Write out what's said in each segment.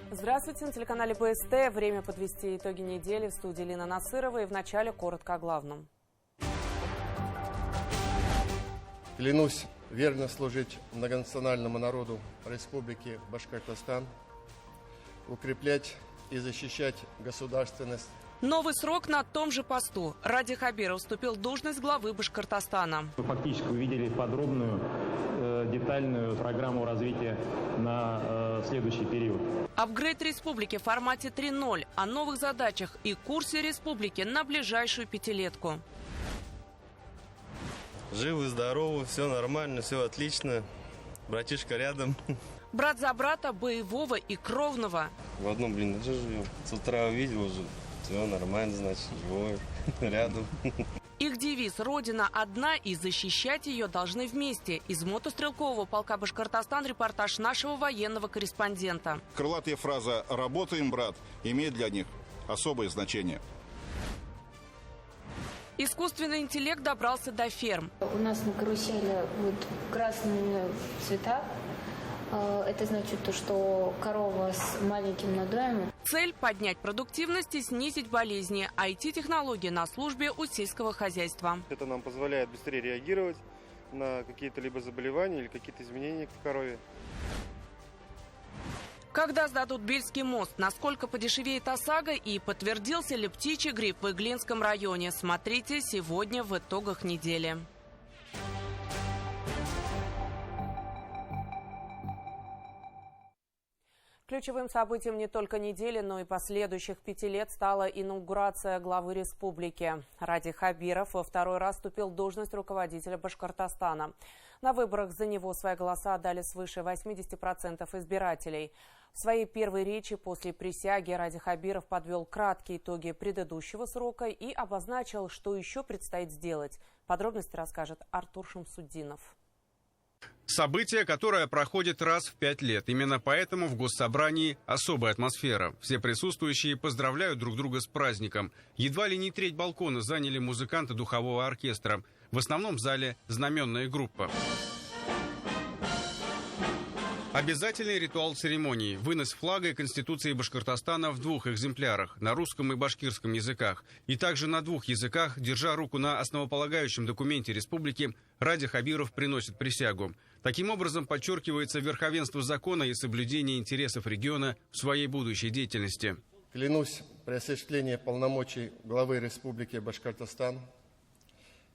Здравствуйте, на телеканале БСТ. Время подвести итоги недели. В студии Лина Насырова. И вначале коротко о главном. Клянусь верно служить многонациональному народу Республики Башкортостан, укреплять и защищать государственность. Новый срок на том же посту. Ради Хабиров вступил в должность главы Башкортостана. Вы фактически увидели подробную, детальную программу развития на следующий период. Апгрейд республики в формате 3.0. О новых задачах и курсе республики на ближайшую пятилетку. Живы, здоровы, все нормально, все отлично. Братишка рядом. Брат за брата, боевого и кровного. В одном блиндаже живем. С утра увидел уже. Все нормально, значит, живой, рядом. Их девиз «Родина одна» и защищать ее должны вместе. Из мотострелкового полка «Башкортостан» репортаж нашего военного корреспондента. Крылатая фраза «работаем, брат» имеет для них особое значение. Искусственный интеллект добрался до ферм. У нас на карусели вот красные цвета. Это значит то, что корова с маленьким надоем. Цель – поднять продуктивность и снизить болезни. IT-технологии на службе у сельского хозяйства. Это нам позволяет быстрее реагировать на какие-то либо заболевания или какие-то изменения в корове. Когда сдадут Бельский мост, насколько подешевеет ОСАГО и подтвердился ли птичий грипп в Иглинском районе, смотрите сегодня в итогах недели. Ключевым событием не только недели, но и последующих 5 лет стала инаугурация главы республики. Ради Хабиров во второй раз вступил в должность руководителя Башкортостана. На выборах за него свои голоса отдали свыше 80% избирателей. В своей первой речи после присяги Ради Хабиров подвел краткие итоги предыдущего срока и обозначил, что еще предстоит сделать. Подробности расскажет Артур Шамсуддинов. Событие, которое проходит раз в 5 лет. Именно поэтому в Госсобрании особая атмосфера. Все присутствующие поздравляют друг друга с праздником. Едва ли не треть балкона заняли музыканты духового оркестра. В основном в зале знаменная группа. Обязательный ритуал церемонии. Вынос флага и Конституции Башкортостана в 2 экземплярах, на русском и башкирском языках. И также на 2 языках, держа руку на основополагающем документе республики, Ради Хабиров приносит присягу. Таким образом, подчеркивается верховенство закона и соблюдение интересов региона в своей будущей деятельности. Клянусь при осуществлении полномочий главы Республики Башкортостан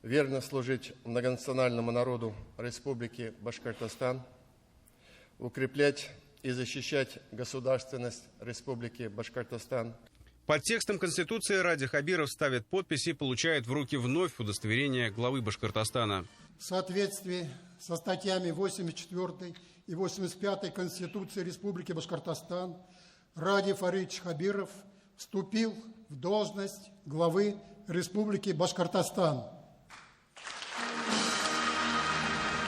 верно служить многонациональному народу Республики Башкортостан, укреплять и защищать государственность Республики Башкортостан. Под текстом Конституции Ради Хабиров ставит подпись и получает в руки вновь удостоверение главы Башкортостана. В соответствии со статьями 84 и 85 Конституции Республики Башкортостан Ради Фаридович Хабиров вступил в должность главы Республики Башкортостан.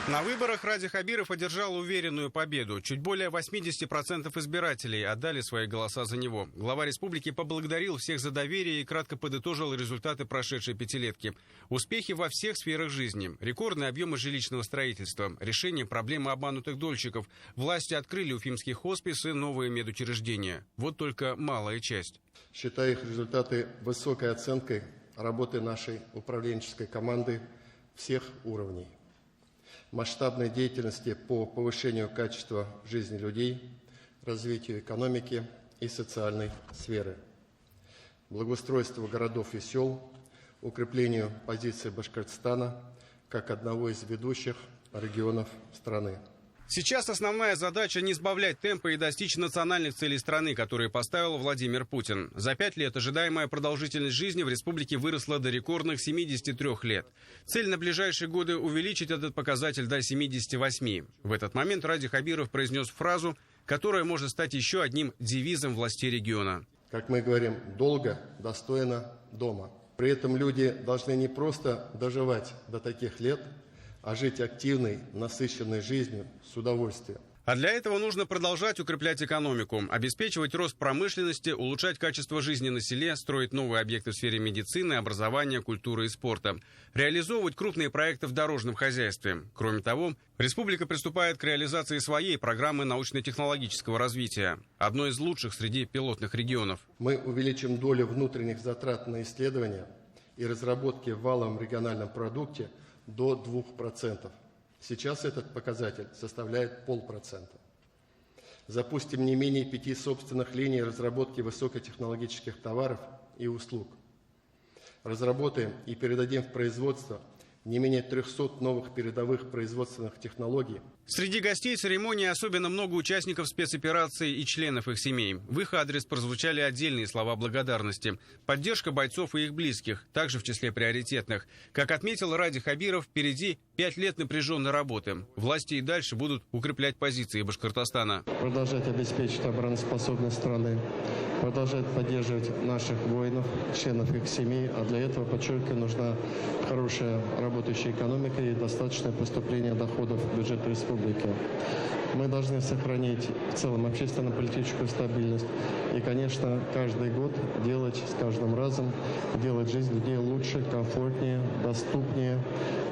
На выборах Ради Хабиров одержал уверенную победу. Чуть более 80% избирателей отдали свои голоса за него. Глава республики поблагодарил всех за доверие и кратко подытожил результаты прошедшей пятилетки. Успехи во всех сферах жизни. Рекордные объемы жилищного строительства. Решение проблемы обманутых дольщиков. Власти открыли уфимский хоспис и новые медучреждения. Вот только малая часть. Считаю их результаты высокой оценкой работы нашей управленческой команды всех уровней. Масштабной деятельности по повышению качества жизни людей, развитию экономики и социальной сферы, благоустройству городов и сел, укреплению позиции Башкортостана как одного из ведущих регионов страны. Сейчас основная задача не сбавлять темпа и достичь национальных целей страны, которые поставил Владимир Путин. За 5 лет ожидаемая продолжительность жизни в республике выросла до рекордных 73 лет. Цель на ближайшие годы увеличить этот показатель до 78. В этот момент Ради Хабиров произнес фразу, которая может стать еще одним девизом властей региона. Как мы говорим, долго, достойно дома. При этом люди должны не просто доживать до таких лет, а жить активной, насыщенной жизнью с удовольствием. А для этого нужно продолжать укреплять экономику, обеспечивать рост промышленности, улучшать качество жизни на селе, строить новые объекты в сфере медицины, образования, культуры и спорта, реализовывать крупные проекты в дорожном хозяйстве. Кроме того, республика приступает к реализации своей программы научно-технологического развития, одной из лучших среди пилотных регионов. Мы увеличим долю внутренних затрат на исследования и разработки в валовом региональном продукте до 2%. Сейчас этот показатель составляет 0,5%. Запустим не менее 5 собственных линий разработки высокотехнологических товаров и услуг. Разработаем и передадим в производство не менее 300 новых передовых производственных технологий. Среди гостей церемонии особенно много участников спецоперации и членов их семей. В их адрес прозвучали отдельные слова благодарности. Поддержка бойцов и их близких, также в числе приоритетных. Как отметил Ради Хабиров, впереди 5 лет напряженной работы. Власти и дальше будут укреплять позиции Башкортостана. Продолжать обеспечить обороноспособность страны, продолжать поддерживать наших воинов, членов их семей. А для этого, подчеркиваю, нужна хорошая работающая экономика и достаточное поступление доходов в бюджет республики. Мы должны сохранить в целом общественно-политическую стабильность и, конечно, каждый год делать с каждым разом, делать жизнь людей лучше, комфортнее, доступнее.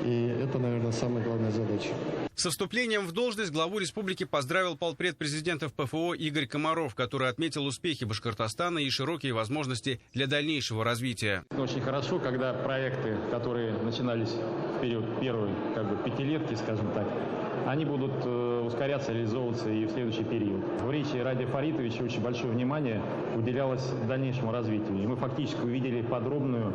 И это, наверное, самая главная задача. Со вступлением в должность главу республики поздравил полпред президентов ПФО Игорь Комаров, который отметил успехи Башкортостана и широкие возможности для дальнейшего развития. Очень хорошо, когда проекты, которые начинались в период первой пятилетки, скажем так, они будут ускоряться, реализовываться и в следующий период. В речи Ради Фаритовича очень большое внимание уделялось дальнейшему развитию. И мы фактически увидели подробную,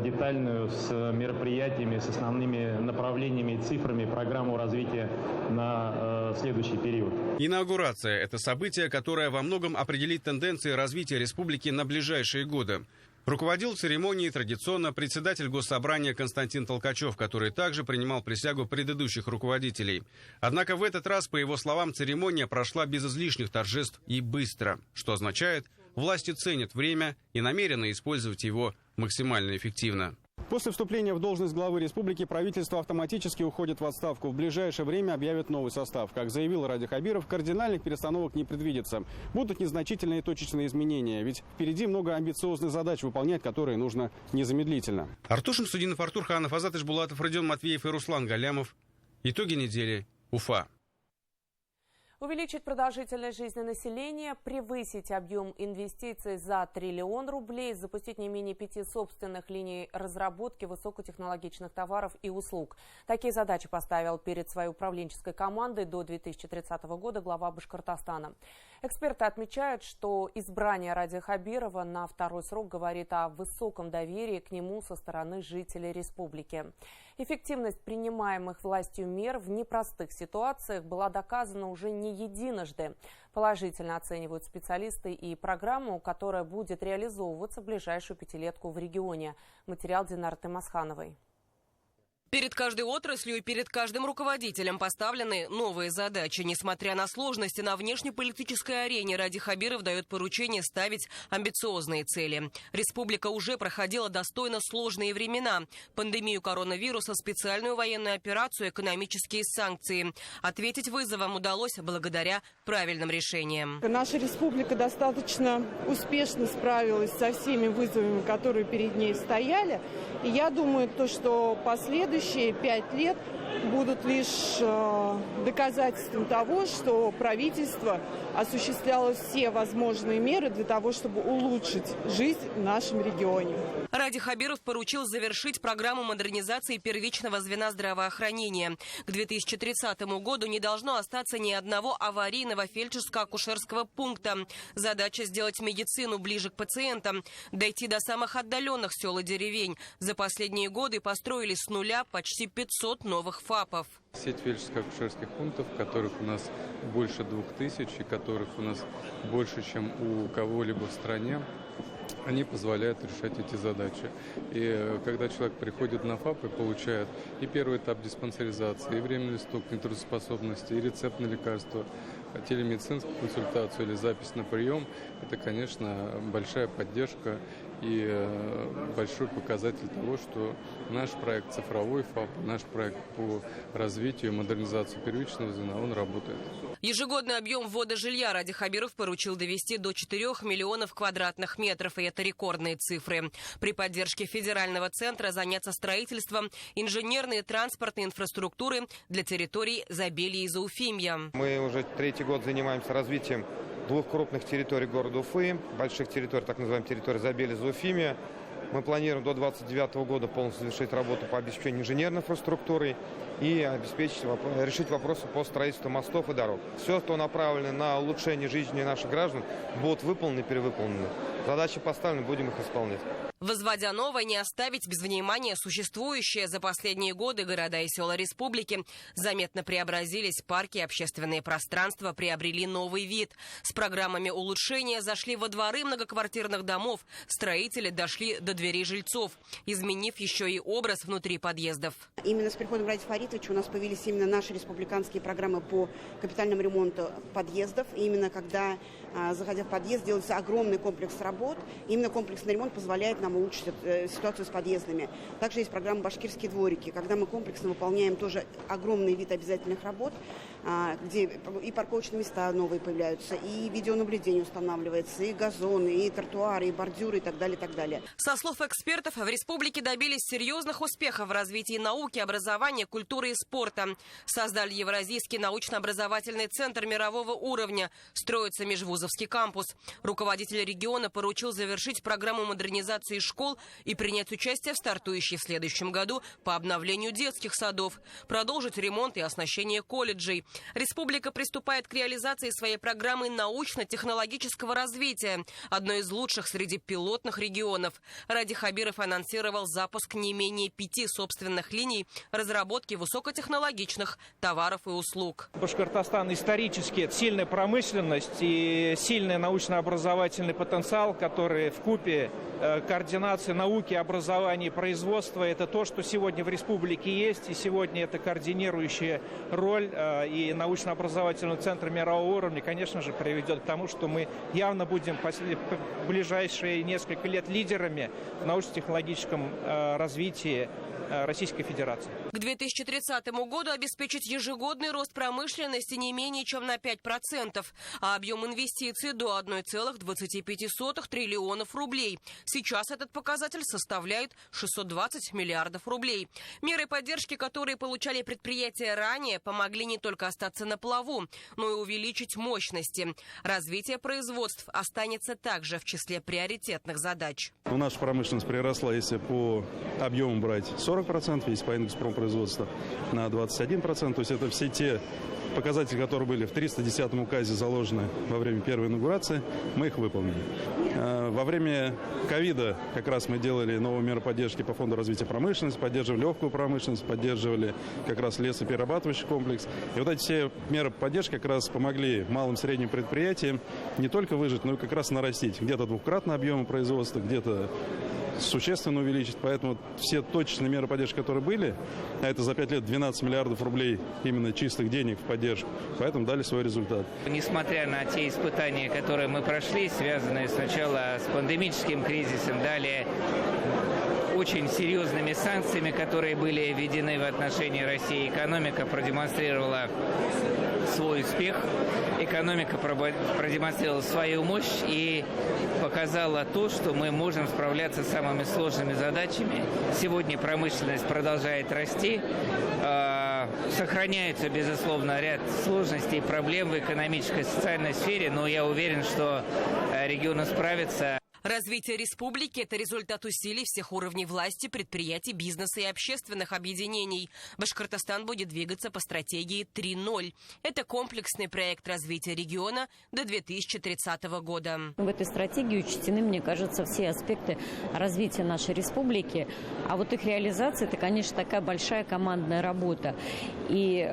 детальную, с мероприятиями, с основными направлениями и цифрами программу развития на следующий период. Инаугурация – это событие, которое во многом определит тенденции развития республики на ближайшие годы. Руководил церемонией традиционно председатель Госсобрания Константин Толкачев, который также принимал присягу предыдущих руководителей. Однако в этот раз, по его словам, церемония прошла без излишних торжеств и быстро, что означает, власти ценят время и намерены использовать его максимально эффективно. После вступления в должность главы республики правительство автоматически уходит в отставку. В ближайшее время объявят новый состав. Как заявил Ради Хабиров, кардинальных перестановок не предвидится. Будут незначительные точечные изменения, ведь впереди много амбициозных задач, выполнять которые нужно незамедлительно. Артур Шамсудинов, Артур Ханов, Азат Ишбулатов, Родион Матвеев и Руслан Галямов. Итоги недели. Уфа. Увеличить продолжительность жизни населения, превысить объем инвестиций за 1 триллион рублей, запустить не менее 5 собственных линий разработки высокотехнологичных товаров и услуг. Такие задачи поставил перед своей управленческой командой до 2030 года глава Башкортостана. Эксперты отмечают, что избрание Ради Хабирова на второй срок говорит о высоком доверии к нему со стороны жителей республики. Эффективность принимаемых властью мер в непростых ситуациях была доказана уже не единожды. Положительно оценивают специалисты и программу, которая будет реализовываться в ближайшую пятилетку в регионе. Материал Динары Тимасхановой. Перед каждой отраслью и перед каждым руководителем поставлены новые задачи. Несмотря на сложности на внешнеполитической арене, Ради Хабиров дает поручение ставить амбициозные цели. Республика уже проходила достойно сложные времена. Пандемию коронавируса, специальную военную операцию, экономические санкции. Ответить вызовам удалось благодаря правильным решениям. Наша республика достаточно успешно справилась со всеми вызовами, которые перед ней стояли. И я думаю, что последующие 5 лет будут лишь доказательством того, что правительство осуществляло все возможные меры для того, чтобы улучшить жизнь в нашем регионе. Ради Хабиров поручил завершить программу модернизации первичного звена здравоохранения. К 2030 году не должно остаться ни одного аварийного фельдшерско-акушерского пункта. Задача сделать медицину ближе к пациентам, дойти до самых отдаленных сел и деревень. За последние годы построили с нуля почти 500 новых ФАПов. Сеть фельдшерско-акушерских пунктов, которых у нас больше 2000, и которых у нас больше, чем у кого-либо в стране, они позволяют решать эти задачи. И когда человек приходит на ФАП и получает и первый этап диспансеризации, и временный листок нетрудоспособности, и рецепт на лекарство, телемедицинскую консультацию или запись на прием, это, конечно, большая поддержка и большой показатель того, что наш проект «Цифровой ФАП», наш проект по развитию и модернизации первичного звена, он работает. Ежегодный объем ввода жилья Ради Хабиров поручил довести до 4 миллионов квадратных метров, и это рекордные цифры. При поддержке федерального центра заняться строительством инженерной и транспортной инфраструктуры для территорий Забелья и Зауфимья. Мы уже 3-й год занимаемся развитием 2 крупных территорий города Уфы, больших территорий, так называемых территорий Забелья и Зауфимья. Мы планируем до 2029 года полностью завершить работу по обеспечению инженерной инфраструктуры и решить вопросы по строительству мостов и дорог. Все, что направлено на улучшение жизни наших граждан, будут выполнены и перевыполнены. Задачи поставлены, будем их исполнять. Возводя новое, не оставить без внимания существующее. За последние годы города и села республики заметно преобразились, парки и общественные пространства приобрели новый вид. С программами улучшения зашли во дворы многоквартирных домов, строители дошли до дверей жильцов, изменив еще и образ внутри подъездов. Именно с приходом Радия Фаритовича у нас появились именно наши республиканские программы по капитальному ремонту подъездов. И именно когда, заходя в подъезд, делается огромный комплекс работ, именно комплексный ремонт позволяет нам улучшить ситуацию с подъездами. Также есть программа «Башкирские дворики», когда мы комплексно выполняем тоже огромный вид обязательных работ, где и парковочные места новые появляются, и видеонаблюдение устанавливается, и газоны, и тротуары, и бордюры, и так далее, и так далее. Со слов экспертов, в республике добились серьезных успехов в развитии науки, образования, культуры и спорта. Создали Евразийский научно-образовательный центр мирового уровня. Строится межвузовский кампус. Руководитель региона поручил завершить программу модернизации школ и принять участие в стартующей в следующем году по обновлению детских садов, продолжить ремонт и оснащение колледжей. Республика приступает к реализации своей программы научно-технологического развития, одной из лучших среди пилотных регионов. Ради Хабиров анонсировал запуск не менее 5 собственных линий разработки высокотехнологичных товаров и услуг. Башкортостан исторически сильная промышленность и сильный научно-образовательный потенциал, который вкупе координации науки, образования и производства – это то, что сегодня в республике есть. И сегодня это координирующая роль и научно-образовательного центра мирового уровня, конечно же, приведет к тому, что мы явно будем в ближайшие несколько лет лидерами в научно-технологическом развитии Российской Федерации. К 2030 году обеспечить ежегодный рост промышленности не менее чем на 5%, а объем инвестиций до 1,25 триллионов рублей. Сейчас этот показатель составляет 620 миллиардов рублей. Меры поддержки, которые получали предприятия ранее, помогли не только остаться на плаву, но и увеличить мощности. Развитие производств останется также в числе приоритетных задач. Наша промышленность приросла, если по объему брать 40%, если по индексу промпроизводства на 21%. То есть это все те показатели, которые были в 310-м указе заложены во время первой инаугурации, мы их выполнили. Во время ковида как раз мы делали новые меры поддержки по фонду развития промышленности, поддерживали легкую промышленность, поддерживали как раз лесоперерабатывающий комплекс. И вот эти все меры поддержки как раз помогли малым и средним предприятиям не только выжить, но и как раз нарастить. Где-то двукратно объемы производства, где-то существенно увеличить. Поэтому все точечные меры поддержки, которые были, а это за 5 лет 12 миллиардов рублей именно чистых денег в поддержку, поэтому дали свой результат. Несмотря на те испытания, которые мы прошли, связанные сначала с пандемическим кризисом, далее очень серьезными санкциями, которые были введены в отношении России, экономика продемонстрировала свой успех, экономика продемонстрировала свою мощь и показала то, что мы можем справляться с самыми сложными задачами. Сегодня промышленность продолжает расти, сохраняется, безусловно, ряд сложностей и проблем в экономической и социальной сфере, но я уверен, что регионы справятся. Развитие республики – это результат усилий всех уровней власти, предприятий, бизнеса и общественных объединений. Башкортостан будет двигаться по стратегии 3.0. Это комплексный проект развития региона до 2030 года. В этой стратегии учтены, мне кажется, все аспекты развития нашей республики. А вот их реализация – это, конечно, такая большая командная работа. И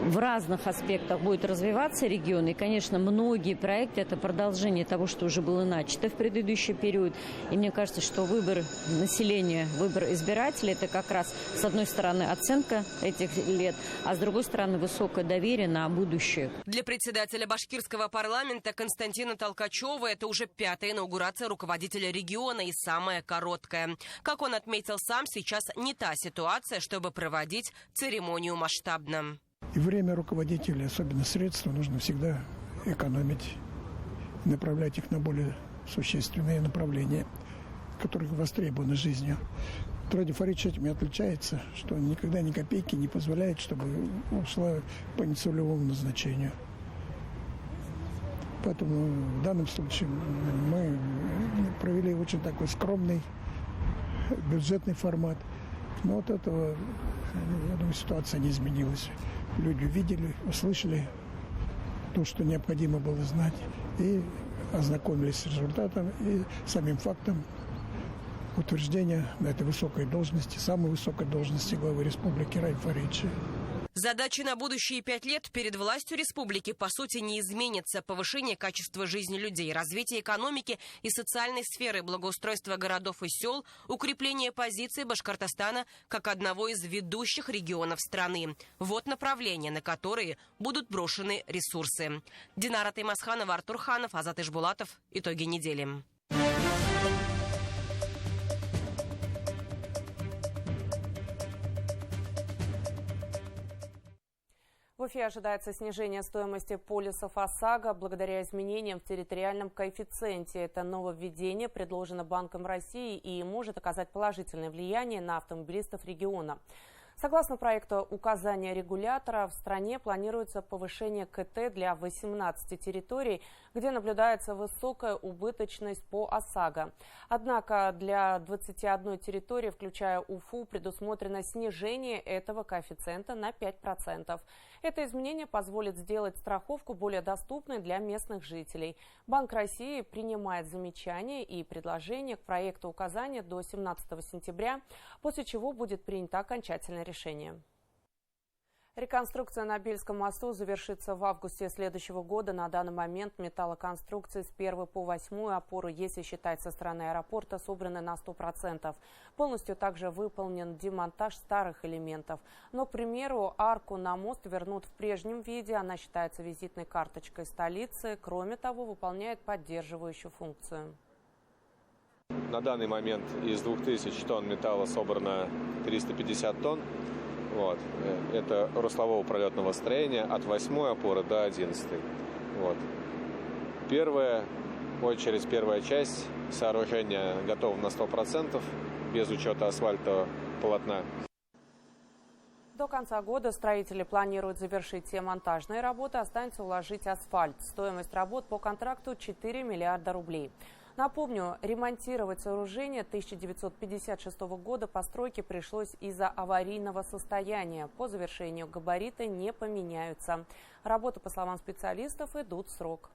в разных аспектах будет развиваться регион. И, конечно, многие проекты – это продолжение того, что уже было начато в предыдущий период. И мне кажется, что выбор населения, выбор избирателей – это как раз, с одной стороны, оценка этих лет, а с другой стороны, высокое доверие на будущее. Для председателя башкирского парламента Константина Толкачева это уже 5-я инаугурация руководителя региона и самая короткая. Как он отметил сам, сейчас не та ситуация, чтобы проводить церемонию масштабно. И время руководителей, особенно средства, нужно всегда экономить, направлять их на более существенные направления, которые востребованы жизнью. Ради Фаридович этим и отличается, что он никогда ни копейки не позволяет, чтобы ушла по нецелевому назначению. Поэтому в данном случае мы провели очень такой скромный бюджетный формат. Но от этого, я думаю, ситуация не изменилась. Люди видели, услышали то, что необходимо было знать, и ознакомились с результатом и самим фактом утверждения на этой высокой должности, самой высокой должности главы республики Ради Фаридовича. Задачи на будущие 5 лет перед властью республики, по сути, не изменятся. Повышение качества жизни людей, развитие экономики и социальной сферы, благоустройство городов и сел, укрепление позиции Башкортостана как одного из ведущих регионов страны. Вот направления, на которые будут брошены ресурсы. Динара Таймасханова, Артур Ханов, Азат Ишбулатов. Итоги недели. В Уфе ожидается снижение стоимости полисов ОСАГО благодаря изменениям в территориальном коэффициенте. Это нововведение предложено Банком России и может оказать положительное влияние на автомобилистов региона. Согласно проекту указания регулятора, в стране планируется повышение КТ для 18 территорий, где наблюдается высокая убыточность по ОСАГО. Однако для 21 территории, включая Уфу, предусмотрено снижение этого коэффициента на 5%. Это изменение позволит сделать страховку более доступной для местных жителей. Банк России принимает замечания и предложения к проекту указания до 17 сентября, после чего будет принято окончательное решение. Реконструкция на Бельском мосту завершится в августе следующего года. На данный момент металлоконструкции с 1 по 8 опоры, если считать со стороны аэропорта, собраны на 100%. Полностью также выполнен демонтаж старых элементов. Но, к примеру, арку на мост вернут в прежнем виде. Она считается визитной карточкой столицы. Кроме того, выполняет поддерживающую функцию. На данный момент из 2000 тонн металла собрано 350 тонн. Вот. Это руслового пролетного строения от 8 опоры до 11. Вот. Первая часть сооружения готова на 100%, без учета асфальтового полотна. До конца года строители планируют завершить все монтажные работы, останется уложить асфальт. Стоимость работ по контракту 4 миллиарда рублей. Напомню, ремонтировать сооружение 1956 года постройки пришлось из-за аварийного состояния. По завершению габариты не поменяются. Работы, по словам специалистов, идут в срок.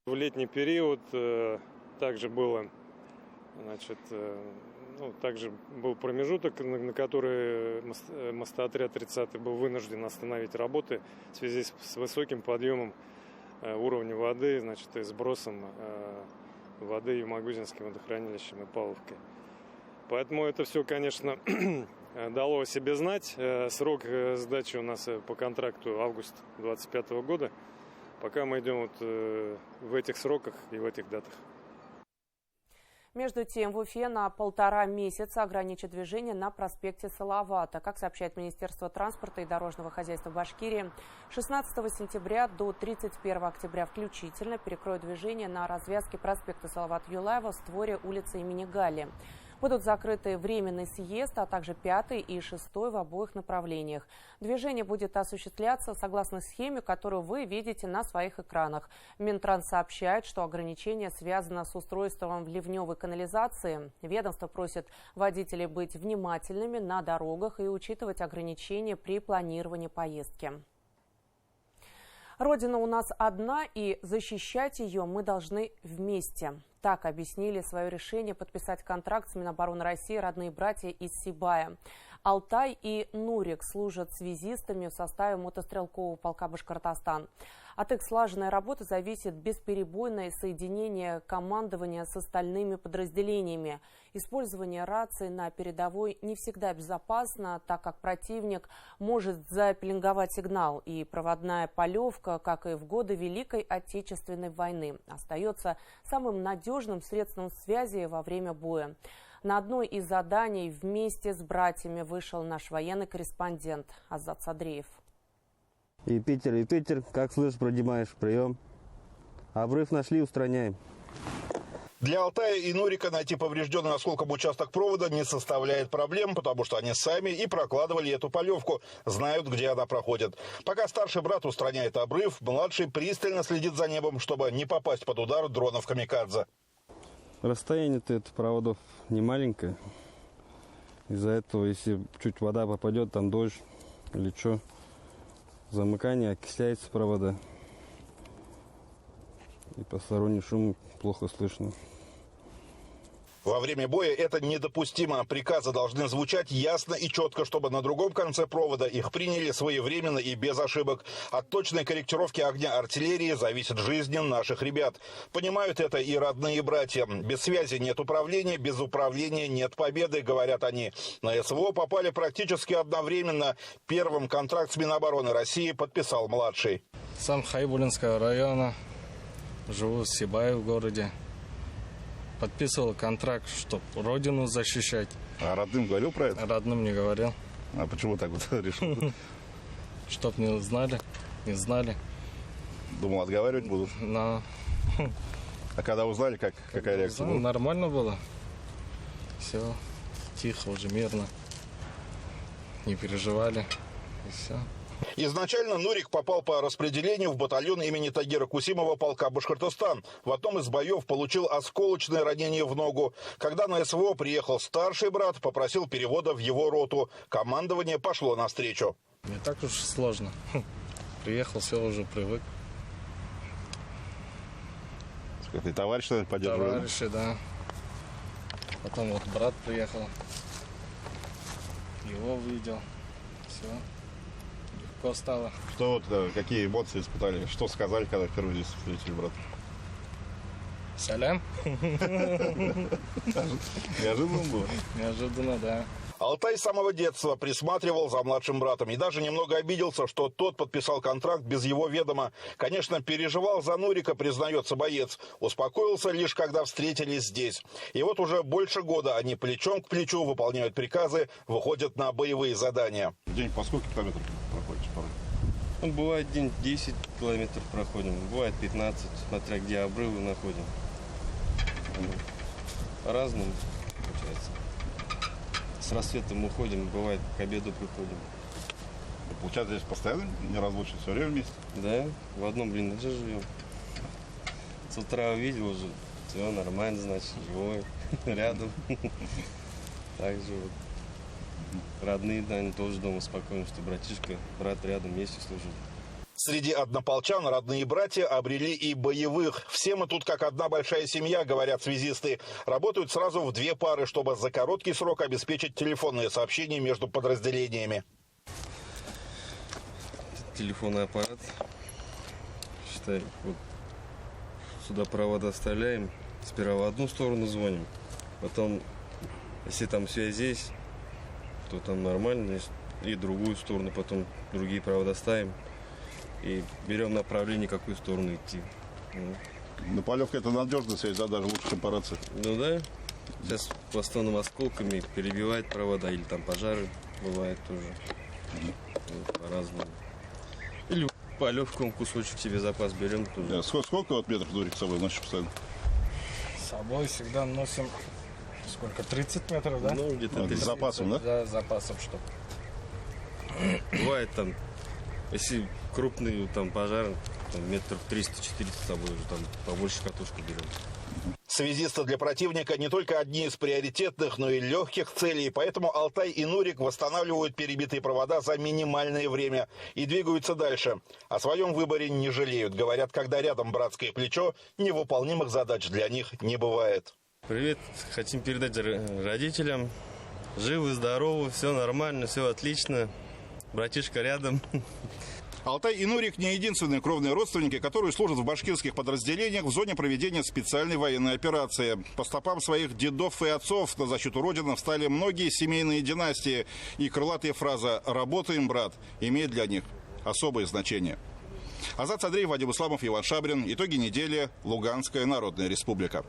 В летний период также был промежуток, на который мостоотряд 30-й был вынужден остановить работы в связи с высоким подъемом уровня воды, и сбросом воды Юмагузинским водохранилищем и Павловкой. Поэтому это все, конечно, дало о себе знать. Срок сдачи у нас по контракту август 2025 года. Пока мы идем в этих сроках и в этих датах. Между тем, в Уфе на 1,5 месяца ограничат движение на проспекте Салавата. Как сообщает Министерство транспорта и дорожного хозяйства Башкирии, 16 сентября до 31 октября включительно перекроют движение на развязке проспекта Салават-Юлаева в створе улицы имени Гали. Будут закрыты временный съезд, а также 5 и 6 в обоих направлениях. Движение будет осуществляться согласно схеме, которую вы видите на своих экранах. Минтранс сообщает, что ограничение связано с устройством ливневой канализации. Ведомство просит водителей быть внимательными на дорогах и учитывать ограничения при планировании поездки. Родина у нас одна, и защищать ее мы должны вместе. Так объяснили свое решение подписать контракт с Минобороны России родные братья из Сибая. Алтай и Нурик служат связистами в составе мотострелкового полка «Башкортостан». От их слаженной работы зависит бесперебойное соединение командования с остальными подразделениями. Использование рации на передовой не всегда безопасно, так как противник может запеленговать сигнал. И проводная полевка, как и в годы Великой Отечественной войны, остается самым надежным средством связи во время боя. На одной из заданий вместе с братьями вышел наш военный корреспондент Азат Садриев. И Питер, как слышишь, продимаешь, прием. Обрыв нашли, устраняем. Для Алтая и Нурика найти поврежденный осколком участок провода не составляет проблем, потому что они сами и прокладывали эту полевку, знают, где она проходит. Пока старший брат устраняет обрыв, младший пристально следит за небом, чтобы не попасть под удар дронов камикадзе. Расстояние-то это проводов не маленькое. Из-за этого, если чуть вода попадет, там дождь или что, замыкание, окисляется провода. И посторонний шум плохо слышно. Во время боя это недопустимо. Приказы должны звучать ясно и четко, чтобы на другом конце провода их приняли своевременно и без ошибок. От точной корректировки огня артиллерии зависит жизнь наших ребят. Понимают это и родные братья. Без связи нет управления, без управления нет победы, говорят они. На СВО попали практически одновременно. Первым контракт с Минобороны России подписал младший. Сам Хайбулинского района, живу в Сибае в городе. Подписывал контракт, чтобы родину защищать. А родным говорил про это? Родным не говорил. А почему так вот решил? Чтоб не узнали, не знали. Думал, отговаривать будут? Но. А когда узнали, какая реакция была? Нормально было. Все, тихо, уже мирно. Не переживали. И все. Изначально Нурик попал по распределению в батальон имени Тагира Кусимова полка «Башкортостан». В одном из боев получил осколочное ранение в ногу. Когда на СВО приехал старший брат, попросил перевода в его роту. Командование пошло навстречу. Не так уж сложно. Приехал, все, уже привык. Ты товарищ, наверное, поддерживал? Товарищи, да. Потом вот брат приехал. Его увидел. Все. Легко стало. Что вот, какие эмоции испытали? Что сказали, когда впервые здесь встретили брата? Салям. Неожиданно было? Неожиданно, да. Алтай с самого детства присматривал за младшим братом и даже немного обиделся, что тот подписал контракт без его ведома. Конечно, переживал за Нурика, признается боец. Успокоился лишь, когда встретились здесь. И вот уже больше года они плечом к плечу выполняют приказы, выходят на боевые задания. В день по сколько километров проходите порой? Ну, бывает день 10 километров проходим, бывает 15, смотря где обрывы находим. По-разному получается. С рассветом уходим, бывает к обеду приходим. Получается, здесь постоянно неразлучно, все время вместе? Да, в одном блиндаже живем. С утра увидел уже, все нормально, значит, живой, рядом. Так же вот. Родные, да, они тоже дома спокойны, что братишка, брат рядом, вместе служит. Среди однополчан родные братья обрели и боевых. Все мы тут как одна большая семья, говорят связисты. Работают сразу в две пары, чтобы за короткий срок обеспечить телефонные сообщения между подразделениями. Телефонный аппарат. Считай, вот сюда провода вставляем. Сперва в одну сторону звоним. Потом, если там связь есть, то там нормально. И другую сторону, потом другие провода ставим. И берем направление, какую сторону идти. Ну, полевка это надежная связь, да, даже лучше, чем по рации. Ну да. Сейчас в основном осколками перебивает провода, или там пожары бывает тоже. Вот, по-разному. Или полевком кусочек себе запас берем тоже. Да, сколько вот метров Нурик с собой носишь постоянно? С собой всегда носим сколько, 30 метров, да? Ну, где-то 30. С запасом, да? Да, с запасом, что. Бывает там, если крупный там пожар, там, метров 300-400 с собой уже там побольше катушку берем. С Связисты для противника не только одни из приоритетных, но и легких целей. Поэтому Алтай и Нурик восстанавливают перебитые провода за минимальное время и двигаются дальше. О своем выборе не жалеют. Говорят, когда рядом братское плечо, невыполнимых задач для них не бывает. Привет, хотим передать родителям. Живы, здоровы, все нормально, все отлично. Братишка рядом. Алтай и Нурик не единственные кровные родственники, которые служат в башкирских подразделениях в зоне проведения специальной военной операции. По стопам своих дедов и отцов на защиту Родины встали многие семейные династии. И крылатая фраза «работаем, брат» имеет для них особое значение. Азат Садриев, Вадим Исламов, Иван Шабрин. Итоги недели. Луганская Народная Республика.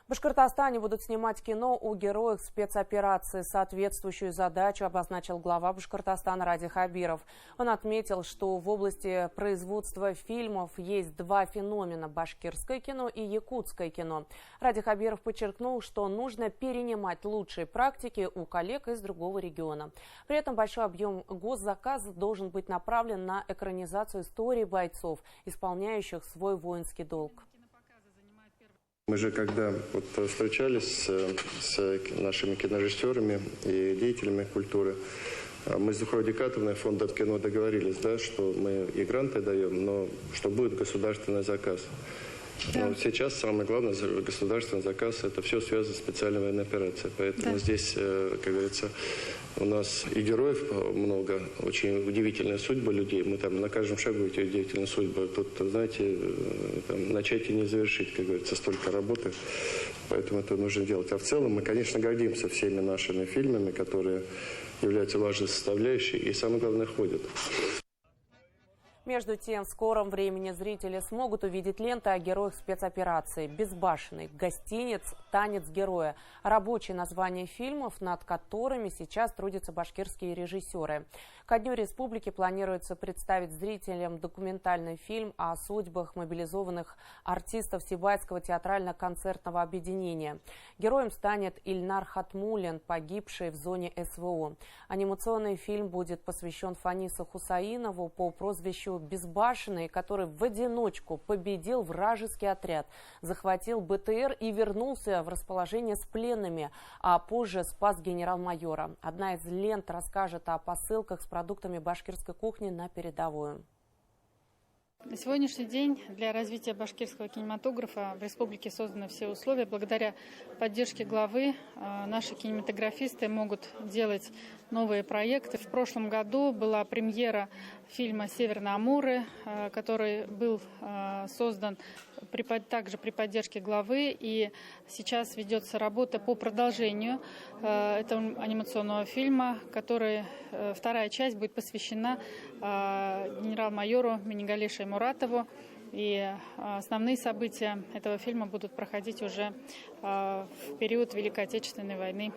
В Башкортостане будут снимать кино о героях спецоперации. Соответствующую задачу обозначил глава Башкортостана Ради Хабиров. Он отметил, что в области производства фильмов есть два феномена – башкирское кино и якутское кино. Ради Хабиров подчеркнул, что нужно перенимать лучшие практики у коллег из другого региона. При этом большой объем госзаказов должен быть направлен на экранизацию истории бойцов, исполняющих свой воинский долг. Мы же когда встречались с нашими кинорежиссерами и деятелями культуры, мы с Зухрой Дикатовной, фондом кино, договорились, да, что мы и гранты даем, но что будет государственный заказ. Да. Но сейчас самое главное, государственный заказ, это все связано с специальной военной операцией. Поэтому здесь, как говорится, у нас и героев много, очень удивительная судьба людей. Мы там на каждом шагу видим удивительную судьбу. Тут, знаете, там, начать и не завершить, как говорится, столько работы. Поэтому это нужно делать. А в целом мы, конечно, гордимся всеми нашими фильмами, которые являются важной составляющей и, самое главное, ходят. Между тем, в скором времени зрители смогут увидеть ленты о героях спецоперации. «Безбашенный», «Гостинец», «Танец героя». Рабочие названия фильмов, над которыми сейчас трудятся башкирские режиссеры. Ко Дню Республики планируется представить зрителям документальный фильм о судьбах мобилизованных артистов Сибайского театрально-концертного объединения. Героем станет Ильнар Хатмуллин, погибший в зоне СВО. Анимационный фильм будет посвящен Фанису Хусаинову по прозвищу «Безбашенный», который в одиночку победил вражеский отряд, захватил БТР и вернулся в расположение с пленными, а позже спас генерал-майора. Одна из лент расскажет о посылках с продуктами башкирской кухни на передовую. На сегодняшний день для развития башкирского кинематографа в республике созданы все условия. Благодаря поддержке главы наши кинематографисты могут делать новые проекты. В прошлом году была премьера фильма «Северные Амуры», который был создан также при поддержке главы. И сейчас ведется работа по продолжению этого анимационного фильма, который вторая часть будет посвящена генерал-майору Минигали Шаймуратову. И основные события этого фильма будут проходить уже в период Великой Отечественной войны.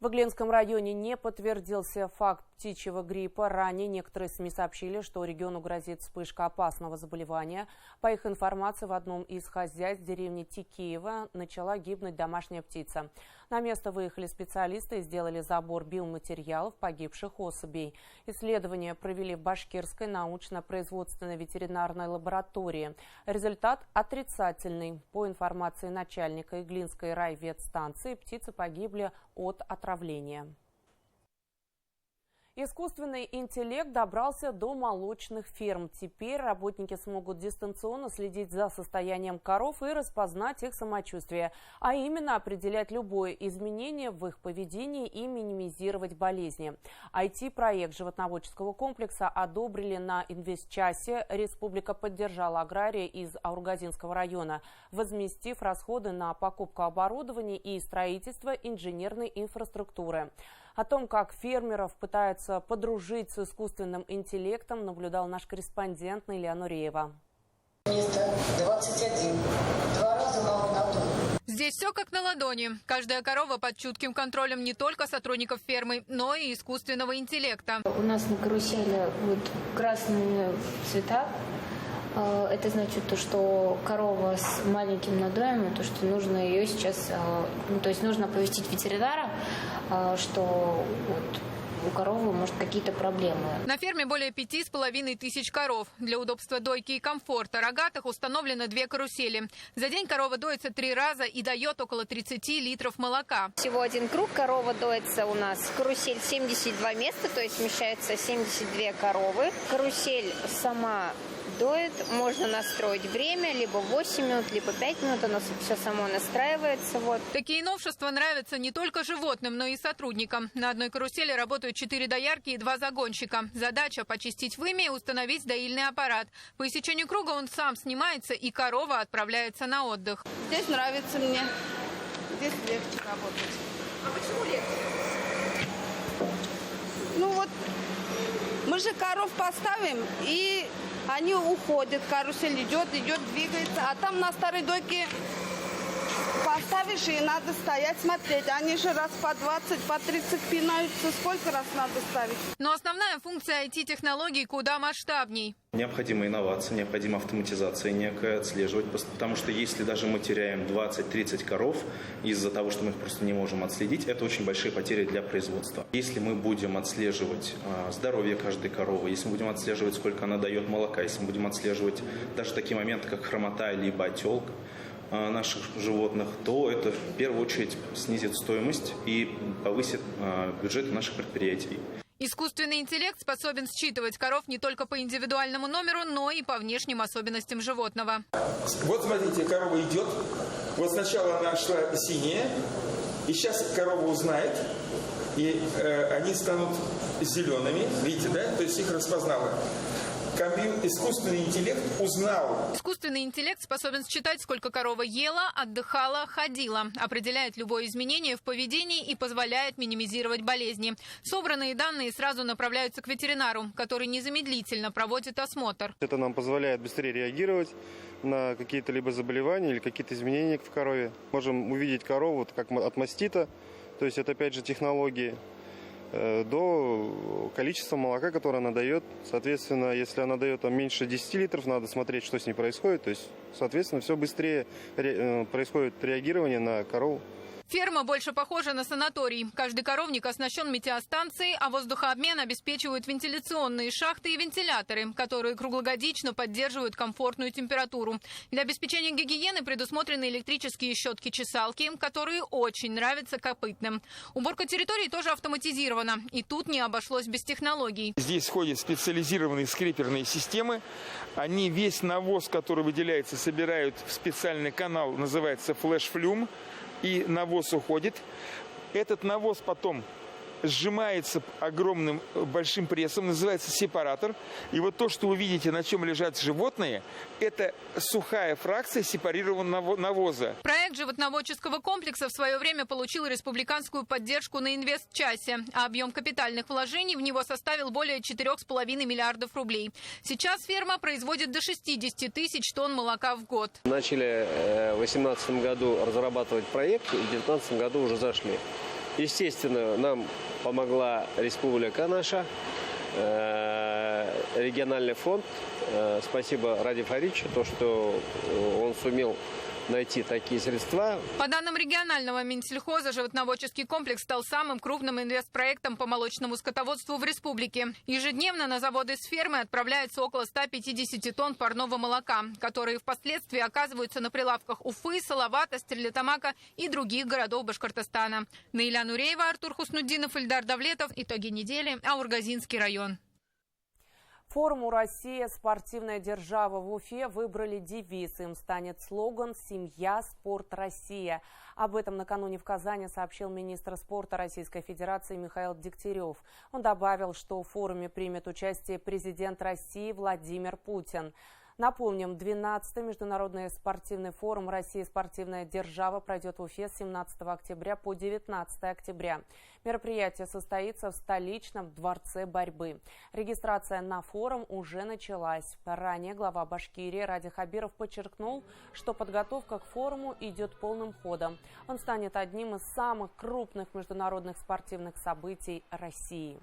В Иглинском районе не подтвердился факт птичьего гриппа. Ранее некоторые СМИ сообщили, что региону грозит вспышка опасного заболевания. По их информации, в одном из хозяйств деревни Тикеева начала гибнуть домашняя птица. На место выехали специалисты и сделали забор биоматериалов погибших особей. Исследования провели в Башкирской научно-производственной ветеринарной лаборатории. Результат отрицательный. По информации начальника Иглинской райветстанции, птицы погибли от отравления. Искусственный интеллект добрался до молочных ферм. Теперь работники смогут дистанционно следить за состоянием коров и распознать их самочувствие, а именно определять любое изменение в их поведении и минимизировать болезни. IT-проект животноводческого комплекса одобрили на инвестчасе. Республика поддержала агрария из Аургазинского района, возместив расходы на покупку оборудования и строительство инженерной инфраструктуры. О том, как фермеров пытаются подружить с искусственным интеллектом, наблюдал наш корреспондент Наиля Нуреева. Место 21. 2 раза могу на то. Здесь все как на ладони. Каждая корова под чутким контролем не только сотрудников фермы, но и искусственного интеллекта. У нас на карусели вот красные цвета. Это значит то, что корова с маленьким надоем, то, что нужно ее сейчас, то есть нужно оповестить ветеринара, что вот у коровы, может, какие-то проблемы. На ферме более 5500 коров. Для удобства дойки и комфорта рогатых установлены 2 карусели. За день корова доится 3 раза и дает около 30 литров молока. Всего один круг, корова доится у нас. Карусель 72 места, то есть вмещается 72 коровы. Карусель сама доит, можно настроить время, либо 8 минут, либо 5 минут, оно все само настраивается. Вот. Такие новшества нравятся не только животным, но и сотрудникам. На одной карусели работают 4 доярки и 2 загонщика. Задача – почистить вымя и установить доильный аппарат. По истечению круга он сам снимается, и корова отправляется на отдых. Здесь нравится мне, здесь легче работать. А почему легче? Ну вот, мы же коров поставим, и они уходят, карусель идет, двигается. А там на старой дойке поставишь, и надо стоять, смотреть. Они же раз по 20, по 30 пинаются. Сколько раз надо ставить? Но основная функция IT-технологий куда масштабней. Необходима инновация, необходима автоматизация некая, отслеживать. Потому что если даже мы теряем 20-30 коров из-за того, что мы их просто не можем отследить, это очень большие потери для производства. Если мы будем отслеживать здоровье каждой коровы, если мы будем отслеживать, сколько она дает молока, если мы будем отслеживать даже такие моменты, как хромота либо отелка наших животных, то это в первую очередь снизит стоимость и повысит бюджет наших предприятий. Искусственный интеллект способен считывать коров не только по индивидуальному номеру, но и по внешним особенностям животного. Вот смотрите, корова идет. Вот сначала она шла синяя, и сейчас корова узнает, и они станут зелеными. Видите, да? То есть их распознала. Искусственный интеллект узнал. Искусственный интеллект способен считать, сколько корова ела, отдыхала, ходила. Определяет любое изменение в поведении и позволяет минимизировать болезни. Собранные данные сразу направляются к ветеринару, который незамедлительно проводит осмотр. Это нам позволяет быстрее реагировать на какие-то либо заболевания или какие-то изменения в корове. Можем увидеть корову как от мастита, то есть это опять же технологии, до количества молока, которое она дает. Соответственно, если она дает там меньше 10 литров, надо смотреть, что с ней происходит. То есть, соответственно, все быстрее происходит реагирование на корову. Ферма больше похожа на санаторий. Каждый коровник оснащен метеостанцией, а воздухообмен обеспечивают вентиляционные шахты и вентиляторы, которые круглогодично поддерживают комфортную температуру. Для обеспечения гигиены предусмотрены электрические щетки-чесалки, которые очень нравятся копытным. Уборка территории тоже автоматизирована. И тут не обошлось без технологий. Здесь ходят специализированные скреперные системы. Они весь навоз, который выделяется, собирают в специальный канал, называется флэш-флюм. И навоз уходит. Этот навоз потом сжимается огромным большим прессом, называется сепаратор. И вот то, что вы видите, на чем лежат животные, это сухая фракция сепарированного навоза. Проект животноводческого комплекса в свое время получил республиканскую поддержку на инвестчасе, а объем капитальных вложений в него составил более 4,5 миллиардов рублей. Сейчас ферма производит до 60 тысяч тонн молока в год. Начали в 2018 году разрабатывать проект, и в 2019 году уже зашли. Естественно, нам помогла республика наша, региональный фонд. Спасибо Ради Фаричу, то, что он сумел найти такие средства. По данным регионального Минсельхоза, животноводческий комплекс стал самым крупным инвестпроектом по молочному скотоводству в республике. Ежедневно на заводы с фермы отправляется около 150 тонн парного молока, которые впоследствии оказываются на прилавках Уфы, Салавата, Стерлитамака и других городов Башкортостана. Наиля Нуреева, Артур Хуснуддинов, Ильдар Давлетов. Итоги недели. Аургазинский район. Форуму «Россия. Спортивная держава» в Уфе выбрали девиз. Им станет слоган «Семья. Спорт. Россия». Об этом накануне в Казани сообщил министр спорта Российской Федерации Михаил Дегтярев. Он добавил, что в форуме примет участие президент России Владимир Путин. Напомним, 12-й международный спортивный форум «Россия. Спортивная держава» пройдет в Уфе с 17 октября по 19 октября. Мероприятие состоится в столичном дворце борьбы. Регистрация на форум уже началась. Ранее глава Башкирии Ради Хабиров подчеркнул, что подготовка к форуму идет полным ходом. Он станет одним из самых крупных международных спортивных событий России.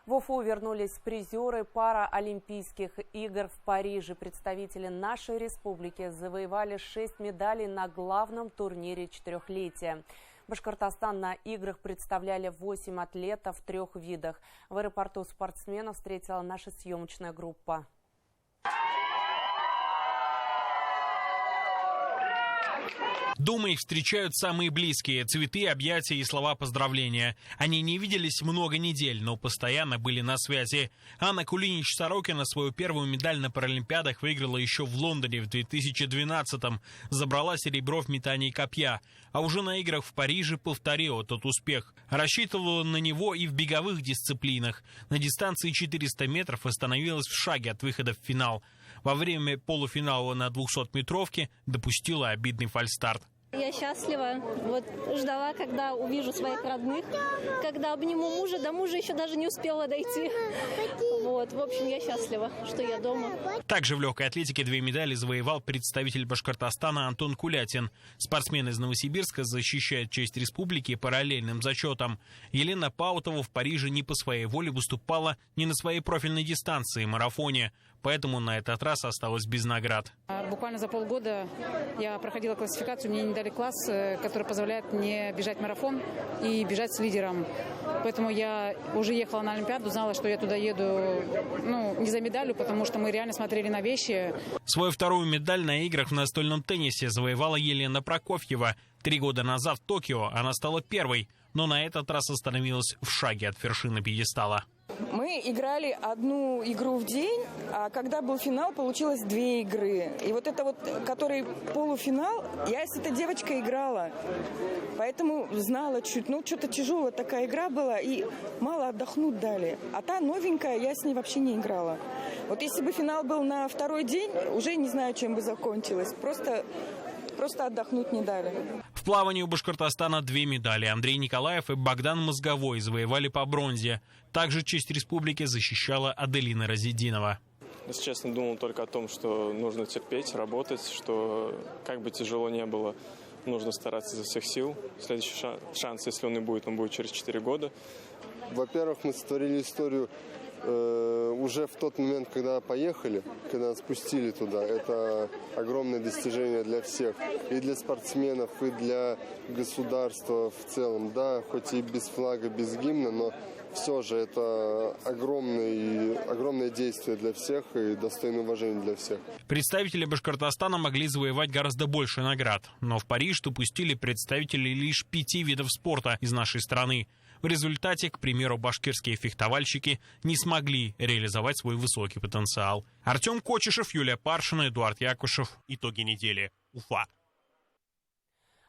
В Уфу вернулись призеры параолимпийских игр в Париже. Представители нашей республики завоевали 6 медалей на главном турнире четырехлетия. Башкортостан на играх представляли 8 атлетов в 3 видах. В аэропорту спортсменов встретила наша съемочная группа. Дома их встречают самые близкие – цветы, объятия и слова поздравления. Они не виделись много недель, но постоянно были на связи. Анна Кулинич-Сорокина свою первую медаль на Паралимпиадах выиграла еще в Лондоне в 2012-м. Забрала серебро в метании копья. А уже на играх в Париже повторила тот успех. Рассчитывала на него и в беговых дисциплинах. На дистанции 400 метров остановилась в шаге от выхода в финал. Во время полуфинала на 200-метровке допустила обидный фальстарт. Я счастлива. Вот ждала, когда увижу своих родных, когда обниму мужа. До мужа еще даже не успела дойти. Вот, в общем, я счастлива, что я дома. Также в легкой атлетике 2 медали завоевал представитель Башкортостана Антон Кулятин. Спортсмен из Новосибирска защищает честь республики параллельным зачетом. Елена Паутова в Париже не по своей воле выступала не на своей профильной дистанции – марафоне. Поэтому на этот раз осталась без наград. Буквально за полгода я проходила классификацию, мне не дали класс, который позволяет мне бежать марафон и бежать с лидером. Поэтому я уже ехала на Олимпиаду, знала, что я туда еду не за медалью, потому что мы реально смотрели на вещи. Свою вторую медаль на играх в настольном теннисе завоевала Елена Прокофьева. 3 года назад в Токио она стала первой, но на этот раз остановилась в шаге от вершины пьедестала. Мы играли 1 игру в день, а когда был финал, получилось 2 игры. И вот это вот, который полуфинал, я с этой девочкой играла. Поэтому знала чуть, что-то тяжелая такая игра была, и мало отдохнуть дали. А та новенькая, я с ней вообще не играла. Вот если бы финал был на 2-й день, уже не знаю, чем бы закончилось. Просто отдохнуть не дали. В плавании у Башкортостана 2 медали. Андрей Николаев и Богдан Мозговой завоевали по бронзе. Также честь республики защищала Аделина Разидинова. Если честно, думал только о том, что нужно терпеть, работать, что как бы тяжело не было, нужно стараться изо всех сил. Следующий шанс, если он и будет, он будет через 4 года. Во-первых, мы сотворили историю уже в тот момент, когда поехали, когда нас пустили туда. Это огромное достижение для всех. И для спортсменов, и для государства в целом. Да, хоть и без флага, без гимна, но все же это огромное действие для всех и достойное уважения для всех. Представители Башкортостана могли завоевать гораздо больше наград. Но в Париж допустили представителей лишь 5 видов спорта из нашей страны. В результате, к примеру, башкирские фехтовальщики не смогли реализовать свой высокий потенциал. Артем Кочешев, Юлия Паршина, Эдуард Якушев. Итоги недели. Уфа.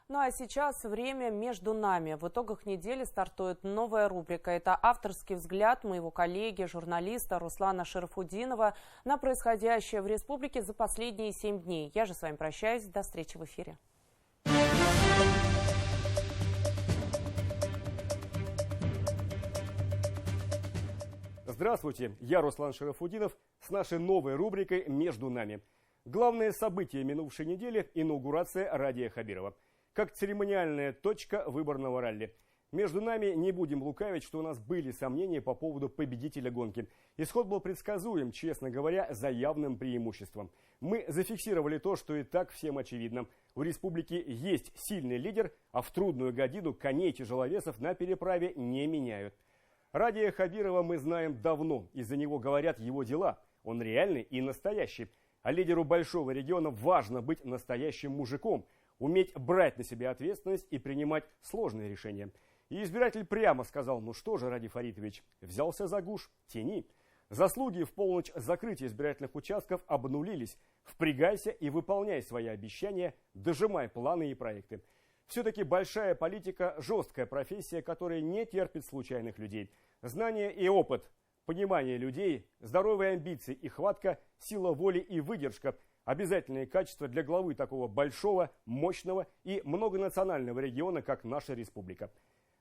Ну а сейчас время между нами. В итогах недели стартует новая рубрика. Это авторский взгляд моего коллеги, журналиста Руслана Шарафудинова на происходящее в республике за последние 7 дней. Я же с вами прощаюсь. До встречи в эфире. Здравствуйте, я Руслан Шарафудинов с нашей новой рубрикой «Между нами». Главное событие минувшей недели – инаугурация Радия Хабирова. Как церемониальная точка выборного ралли. Между нами не будем лукавить, что у нас были сомнения по поводу победителя гонки. Исход был предсказуем, честно говоря, за явным преимуществом. Мы зафиксировали то, что и так всем очевидно. У республики есть сильный лидер, а в трудную годину коней-тяжеловесов на переправе не меняют. Радия Хабирова мы знаем давно, из-за него говорят его дела. Он реальный и настоящий. А лидеру большого региона важно быть настоящим мужиком, уметь брать на себя ответственность и принимать сложные решения. И избиратель прямо сказал: ну что же, Ради Фаритович, взялся за гуш, тяни. Заслуги в полночь закрытия избирательных участков обнулились. Впрягайся и выполняй свои обещания, дожимай планы и проекты. Все-таки большая политика – жесткая профессия, которая не терпит случайных людей. Знание и опыт, понимание людей, здоровые амбиции и хватка, сила воли и выдержка – обязательные качества для главы такого большого, мощного и многонационального региона, как наша республика.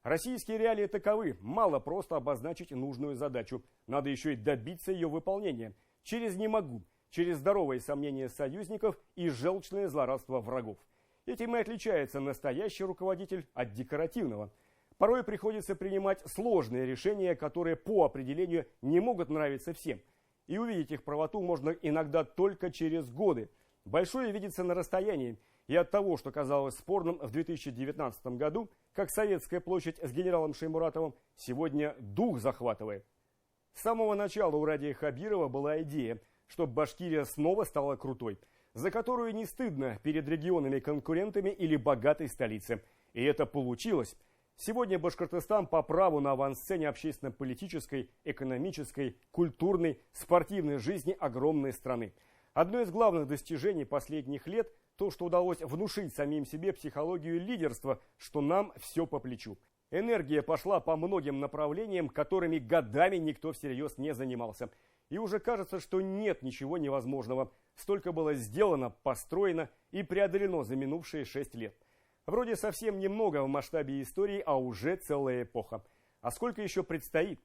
Российские реалии таковы. Мало просто обозначить нужную задачу. Надо еще и добиться ее выполнения. Через «не могу», через здоровые сомнения союзников и желчное злорадство врагов. Этим и отличается настоящий руководитель от декоративного. Порой приходится принимать сложные решения, которые по определению не могут нравиться всем. И увидеть их правоту можно иногда только через годы. Большое видится на расстоянии. И от того, что казалось спорным в 2019 году, как Советская площадь с генералом Шеймуратовым, сегодня дух захватывает. С самого начала у Радия Хабирова была идея, чтобы Башкирия снова стала крутой, за которую не стыдно перед регионами-конкурентами или богатой столицей. И это получилось. Сегодня Башкортостан по праву на авансцене общественно-политической, экономической, культурной, спортивной жизни огромной страны. Одно из главных достижений последних лет – то, что удалось внушить самим себе психологию лидерства, что нам все по плечу. Энергия пошла по многим направлениям, которыми годами никто всерьез не занимался. И уже кажется, что нет ничего невозможного. Столько было сделано, построено и преодолено за минувшие 6 лет. Вроде совсем немного в масштабе истории, а уже целая эпоха. А сколько еще предстоит?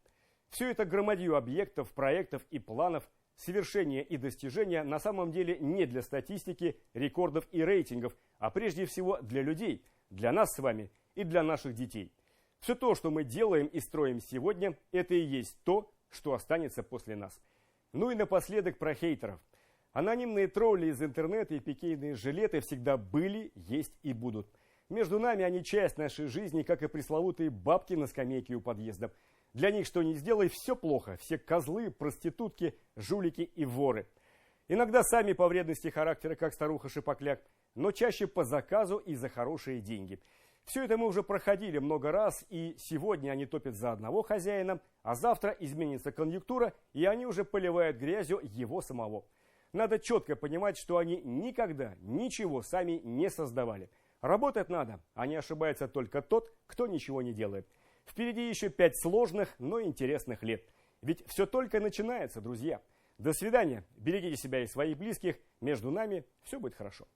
Все это громадье объектов, проектов и планов, свершения и достижения на самом деле не для статистики, рекордов и рейтингов, а прежде всего для людей, для нас с вами и для наших детей. Все то, что мы делаем и строим сегодня, это и есть то, что останется после нас. Ну и напоследок про хейтеров. Анонимные тролли из интернета и пикейные жилеты всегда были, есть и будут. Между нами они часть нашей жизни, как и пресловутые бабки на скамейке у подъезда. Для них что ни сделай, все плохо. Все козлы, проститутки, жулики и воры. Иногда сами по вредности характера, как старуха-шипокляк, но чаще по заказу и за хорошие деньги. Все это мы уже проходили много раз, и сегодня они топят за одного хозяина, а завтра изменится конъюнктура, и они уже поливают грязью его самого. Надо четко понимать, что они никогда ничего сами не создавали. Работать надо, а не ошибается только тот, кто ничего не делает. Впереди еще 5 сложных, но интересных лет. Ведь все только начинается, друзья. До свидания. Берегите себя и своих близких. Между нами все будет хорошо.